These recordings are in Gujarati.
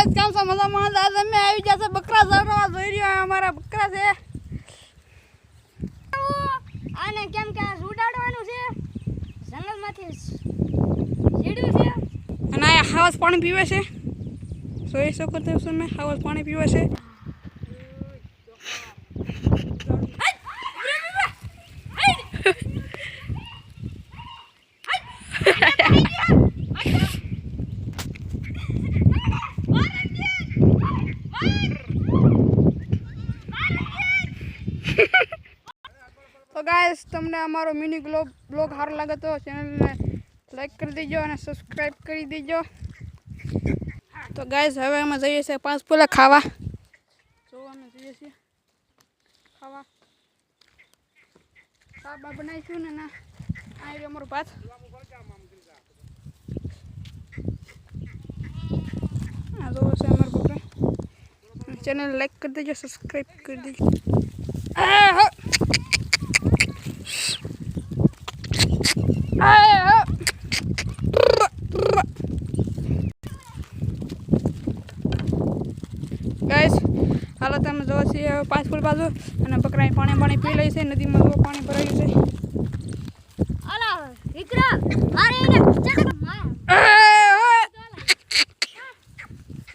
ગાઈસ કેમ છો મજામાં? આજે અમે આવી ગયા છે બકરા ચરવા જોઈ રહ્યા અમારા બકરા છે આને કેમ કે ઉડાડવાનું છે જંગલમાંથી સીડ્યું છે અને આ હાવસ પાણી પીવે છે જોઈ શકો છો તમે હાવસ પાણી પીવે છે તો ગાઈસ તમને અમારો મિની બ્લોગ સારો લાગે તો ચેનલને લાઈક કરી દેજો અને સબસ્ક્રાઇબ કરી દેજો તો ગાઈસ હવે અમે જઈએ છીએ પાંચ પોલા ખાવા જો અમે જઈએ છીએ ખાવા સાબા બનાવીશું ને ના આ રહ્યો અમારો ભાત આ જો છે અમારો બકરા ચેનલ લાઈક કરી દેજો સબસ્ક્રાઇબ કરી દેજો ગાઈસ હાલો તમે જોવો છીએ પાંચ ફૂલ બાજુ અને બકરા પાણી પી લે છે નદીમાં જો પાણી ભરાયું છે અલા વિક્રમ મારે એને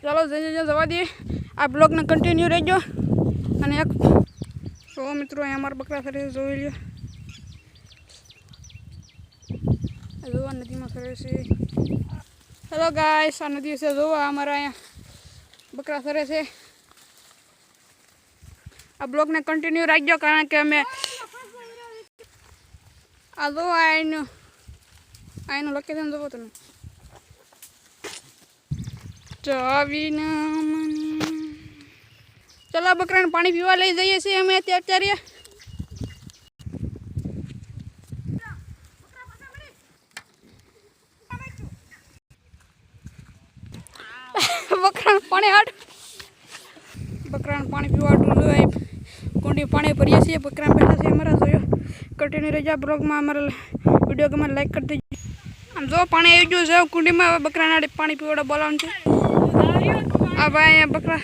ચાલો જવા દઈએ આ બ્લોગને કન્ટિન્યુ રહેજો અને એક તો મિત્રો અહીંયા અમારા બકરા ફરે જોઈ લ્યો જોવા નદીમાં ફરે છે હેલો ગાઈસ આ નદી છે જોવા અમારા અહીંયા બકરા ફરે છે આ બ્લોગને કન્ટિન્યુ રાખજો કારણ કે અમે આ જોવા આઈનું લોકેશન જોવો તમે ચલો બકરાને પાણી પીવા લઈ જઈએ છીએ અમે અત્યારે બકરાને પાણી પીવા જોઈએ કુંડી પાણી ભરીએ છીએ બકરા બેઠા છે અમારા જોયો કન્ટિન્યુ રહેજો બ્લોગમાં અમારા વિડીયો ગમે લાઈક કરી દેજો આમ જો પાણી આવી ગયું છે કુંડીમાં બકરાને પાણી પીવાડો બોલાવવાનું છે આ ભાઈ અહીંયા બકરા